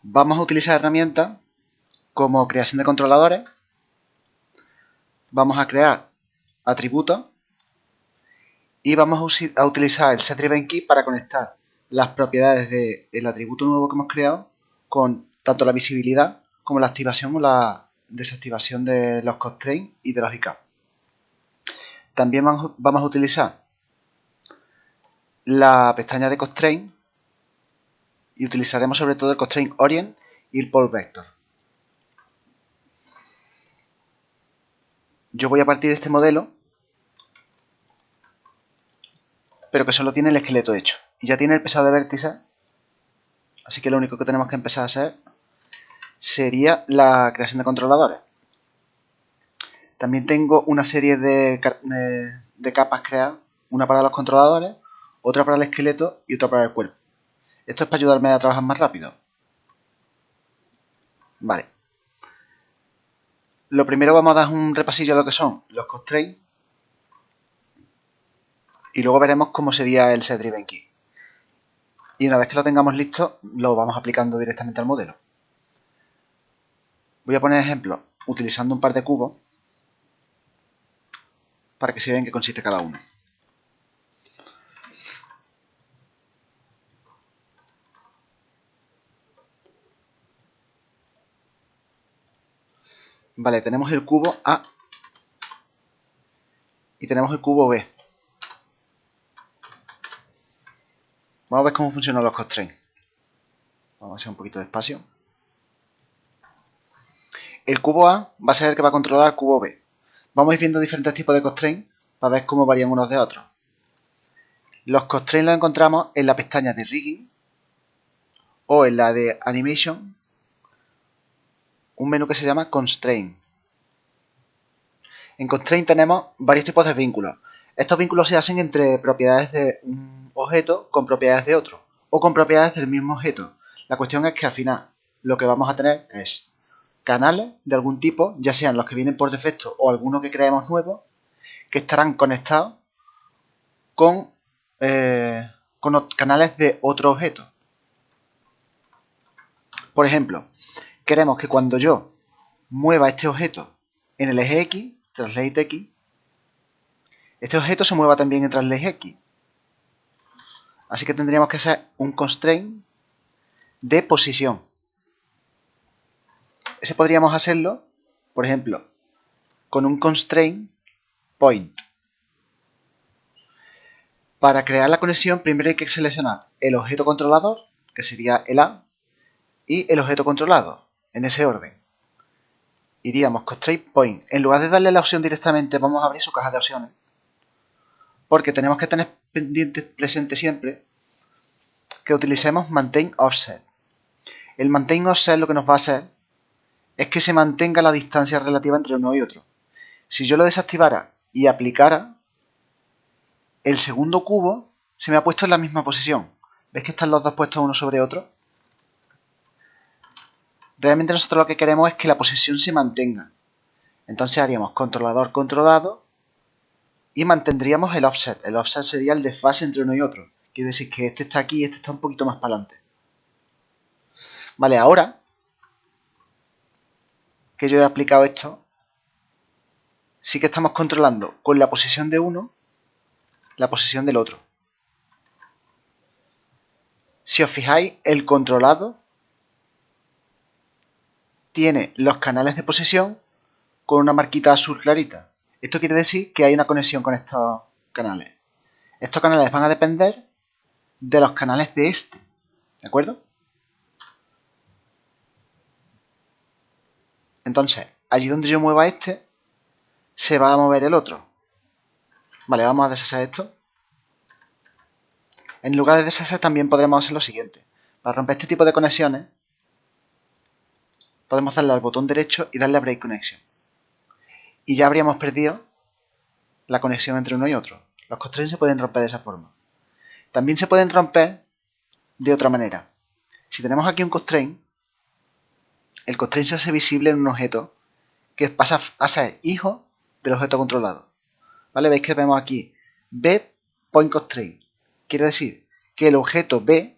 Vamos a utilizar herramientas como creación de controladores. Vamos a crear atributos y vamos a utilizar el setDrivenKey para conectar las propiedades del atributo nuevo que hemos creado con tanto la visibilidad como la activación o la desactivación de los constraints y de los ICAP. También vamos a utilizar la pestaña de constraint y utilizaremos sobre todo el constraint orient y el pole vector. Yo voy a partir de este modelo, pero que solo tiene el esqueleto hecho. Y ya tiene el pesado de vértices, así que lo único que tenemos que empezar a hacer sería la creación de controladores. También tengo una serie de capas creadas, una para los controladores, otra para el esqueleto y otra para el cuerpo. Esto es para ayudarme a trabajar más rápido. Vale. Lo primero vamos a dar un repasillo a lo que son los constraints y luego veremos cómo sería el setDrivenKey. Y una vez que lo tengamos listo, lo vamos aplicando directamente al modelo. Voy a poner ejemplos utilizando un par de cubos para que se vean en qué consiste cada uno. Vale, tenemos el cubo A y tenemos el cubo B. Vamos a ver cómo funcionan los constraints. Vamos a hacer un poquito de espacio. El cubo A va a ser el que va a controlar el cubo B. Vamos a ir viendo diferentes tipos de constraints para ver cómo varían unos de otros. Los constraints los encontramos en la pestaña de Rigging o en la de Animation, un menú que se llama Constraint. En Constraint tenemos varios tipos de vínculos. Estos vínculos se hacen entre propiedades de un objeto con propiedades de otro o con propiedades del mismo objeto. La cuestión es que al final lo que vamos a tener es canales de algún tipo, ya sean los que vienen por defecto o algunos que creemos nuevos, que estarán conectados con canales de otro objeto. Por ejemplo, queremos que cuando yo mueva este objeto en el eje X, translate X, este objeto se mueva también en translate X. Así que tendríamos que hacer un constraint de posición. Ese podríamos hacerlo, por ejemplo, con un constraint point. Para crear la conexión, primero hay que seleccionar el objeto controlador, que sería el A, y el objeto controlado, en ese orden. Iríamos constraint point. En lugar de darle la opción directamente, vamos a abrir su caja de opciones. Porque tenemos que tener presente siempre que utilicemos maintain offset. El maintain offset lo que nos va a hacer es que se mantenga la distancia relativa entre uno y otro. Si yo lo desactivara y aplicara, el segundo cubo se me ha puesto en la misma posición. ¿Ves que están los dos puestos uno sobre otro? Realmente nosotros lo que queremos es que la posición se mantenga. Entonces haríamos controlador controlado y mantendríamos el offset. El offset sería el desfase entre uno y otro. Quiere decir que este está aquí y este está un poquito más para adelante. Vale, ahora que yo he aplicado esto, sí que estamos controlando con la posición de uno la posición del otro. Si os fijáis, el controlado tiene los canales de posición con una marquita azul clarita. Esto quiere decir que hay una conexión con estos canales. Estos canales van a depender de los canales de este, ¿de acuerdo? Entonces, allí donde yo mueva este, se va a mover el otro. Vale, vamos a deshacer esto. En lugar de deshacer también podremos hacer lo siguiente. Para romper este tipo de conexiones, podemos darle al botón derecho y darle a Break Connection. Y ya habríamos perdido la conexión entre uno y otro. Los constraints se pueden romper de esa forma. También se pueden romper de otra manera. Si tenemos aquí un constraint, el constraint se hace visible en un objeto que pasa a ser hijo del objeto controlado. ¿Vale? Veis que vemos aquí B point constraint. Quiere decir que el objeto B,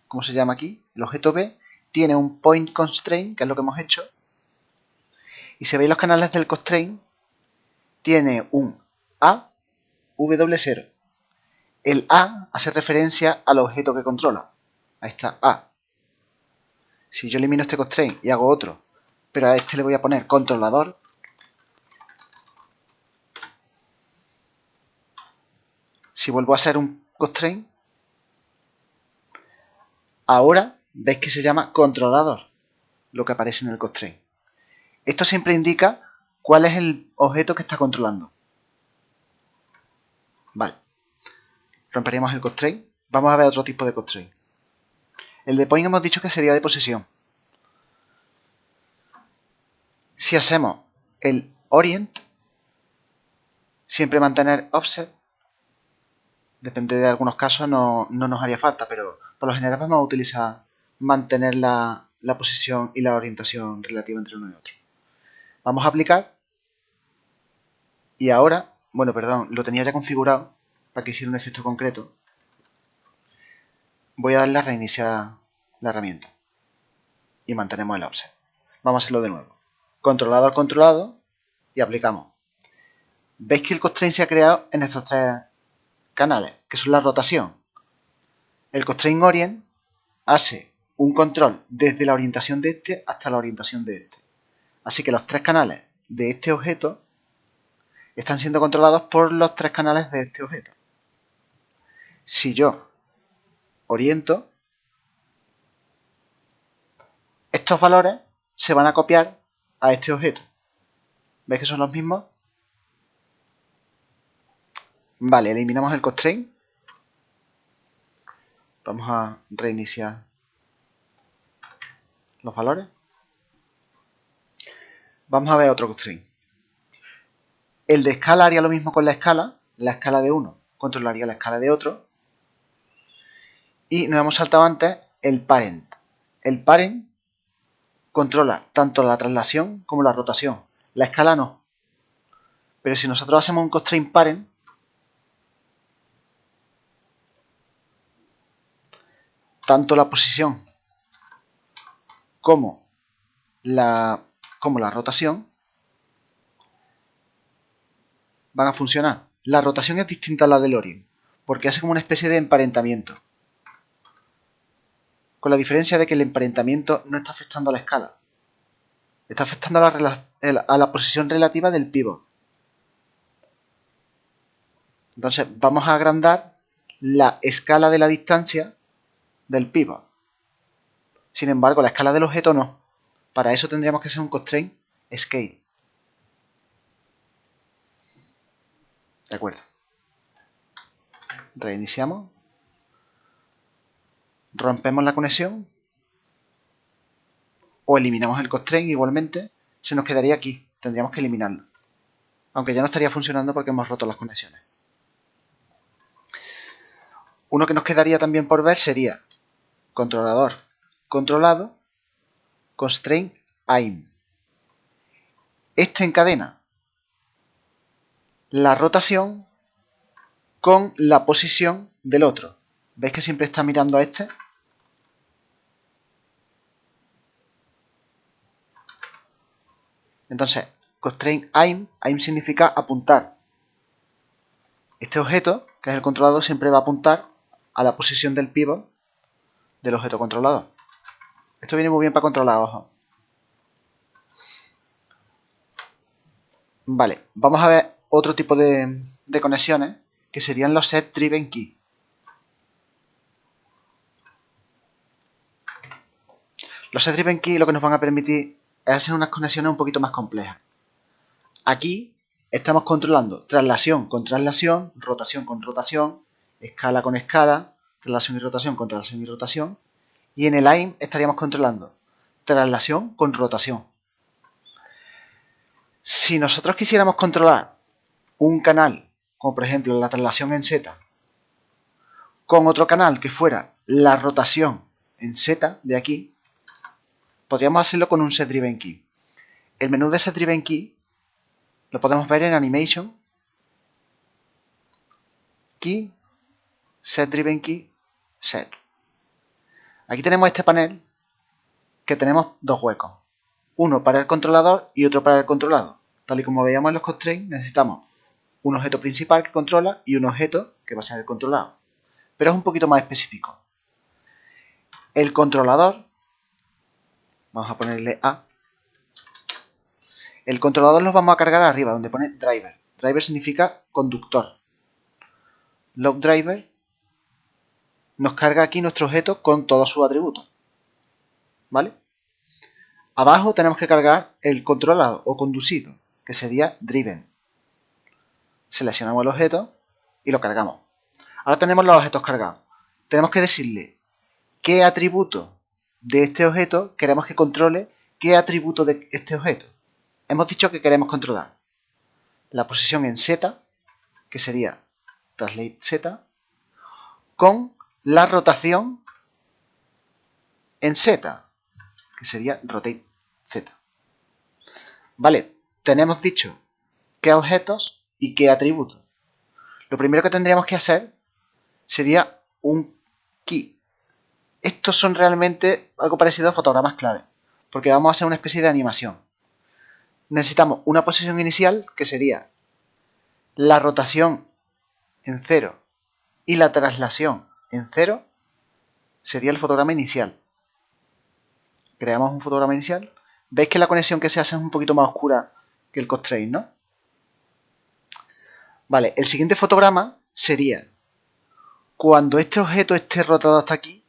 ¿cómo se llama aquí? El objeto B tiene un point constraint, que es lo que hemos hecho. Y si veis los canales del constraint, tiene un A, W0. El A hace referencia al objeto que controla. Ahí está, A. Si yo elimino este constraint y hago otro, pero a este le voy a poner controlador, si vuelvo a hacer un constraint, ahora veis que se llama controlador, lo que aparece en el constraint. Esto siempre indica cuál es el objeto que está controlando. Vale. Romperíamos el constraint. Vamos a ver otro tipo de constraint. El de point hemos dicho que sería de posición. Si hacemos el orient, siempre mantener offset, depende de algunos casos, no nos haría falta, pero por lo general vamos a utilizar mantener la posición y la orientación relativa entre uno y otro. Vamos a aplicar y ahora, bueno, perdón, lo tenía ya configurado para que hiciera un efecto concreto. Voy a darle a reiniciar la herramienta y mantenemos el offset. Vamos a hacerlo de nuevo. Controlador controlado y aplicamos. Veis que el constraint se ha creado en estos tres canales, que son la rotación. El constraint orient hace un control desde la orientación de este hasta la orientación de este. Así que los tres canales de este objeto están siendo controlados por los tres canales de este objeto. Si yo oriento, estos valores se van a copiar a este objeto. ¿Veis que son los mismos? Vale, eliminamos el constraint. Vamos a reiniciar los valores. Vamos a ver otro constraint. El de escala haría lo mismo con la escala de uno controlaría la escala de otro. Y nos hemos saltado antes el parent. El parent controla tanto la traslación como la rotación. La escala no. Pero si nosotros hacemos un constraint parent, tanto la posición como la rotación van a funcionar. La rotación es distinta a la del orient, porque hace como una especie de emparentamiento. Con la diferencia de que el emparentamiento no está afectando a la escala. Está afectando a la posición relativa del pivot. Entonces vamos a agrandar la escala de la distancia del pivot. Sin embargo, la escala del objeto no. Para eso tendríamos que hacer un constraint scale. De acuerdo. Reiniciamos. Rompemos la conexión. O eliminamos el constraint igualmente. Se nos quedaría aquí. Tendríamos que eliminarlo. Aunque ya no estaría funcionando porque hemos roto las conexiones. Uno que nos quedaría también por ver sería controlador controlado, constraint aim. Este encadena la rotación con la posición del otro. ¿Veis que siempre está mirando a este? Entonces, constraint aim significa apuntar. Este objeto, que es el controlador, siempre va a apuntar a la posición del pivot del objeto controlado. Esto viene muy bien para controlar, ojo. Vale, vamos a ver otro tipo de conexiones que serían los set driven key. Los set driven key lo que nos van a permitir es hacer unas conexiones un poquito más complejas. Aquí estamos controlando traslación con traslación, rotación con rotación, escala con escala, traslación y rotación con traslación y rotación. Y en el AIM estaríamos controlando traslación con rotación. Si nosotros quisiéramos controlar un canal, como por ejemplo la traslación en Z, con otro canal que fuera la rotación en Z de aquí, podríamos hacerlo con un set driven key. El menú de set driven key lo podemos ver en Animation, Key, Set Driven Key, Set. Aquí tenemos este panel que tenemos dos huecos. Uno para el controlador y otro para el controlado. Tal y como veíamos en los constraints, necesitamos un objeto principal que controla y un objeto que va a ser el controlado. Pero es un poquito más específico. El controlador, vamos a ponerle A. El controlador los vamos a cargar arriba, donde pone driver. Driver significa conductor. Load driver nos carga aquí nuestro objeto con todos sus atributos. ¿Vale? Abajo tenemos que cargar el controlado o conducido, que sería driven. Seleccionamos el objeto y lo cargamos. Ahora tenemos los objetos cargados. Tenemos que decirle qué atributo de este objeto queremos que controle qué atributo de este objeto. Hemos dicho que queremos controlar la posición en Z, que sería translate Z, con la rotación en Z, que sería rotate Z. Vale, tenemos dicho qué objetos y qué atributos. Lo primero que tendríamos que hacer sería un key. Estos son realmente algo parecido a fotogramas clave, porque vamos a hacer una especie de animación. Necesitamos una posición inicial, que sería la rotación en 0 y la traslación en 0, sería el fotograma inicial. Creamos un fotograma inicial. Veis que la conexión que se hace es un poquito más oscura que el constraint, ¿no? Vale, el siguiente fotograma sería cuando este objeto esté rotado hasta aquí,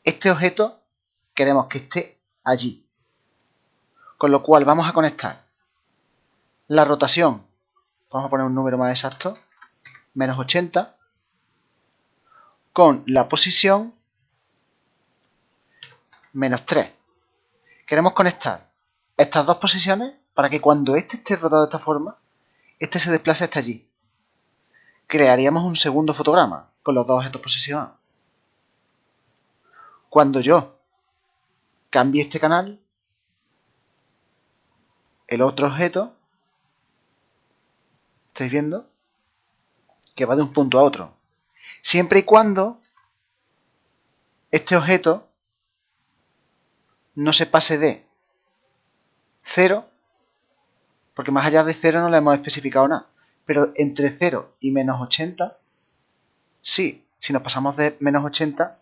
este objeto queremos que esté allí. Con lo cual vamos a conectar la rotación, vamos a poner un número más exacto, menos 80, con la posición menos 3. Queremos conectar estas dos posiciones para que cuando este esté rotado de esta forma, este se desplace hasta allí. Crearíamos un segundo fotograma con los dos objetos posicionados. Cuando yo cambie este canal, el otro objeto, ¿estáis viendo? Que va de un punto a otro. Siempre y cuando este objeto no se pase de 0, porque más allá de 0 no le hemos especificado nada. Pero entre 0 y menos 80, sí, si nos pasamos de menos 80,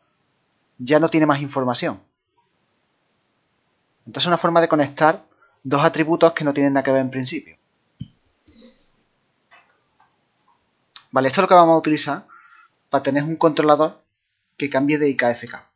ya no tiene más información. Entonces es una forma de conectar dos atributos que no tienen nada que ver en principio. Vale, esto es lo que vamos a utilizar para tener un controlador que cambie de IKFK.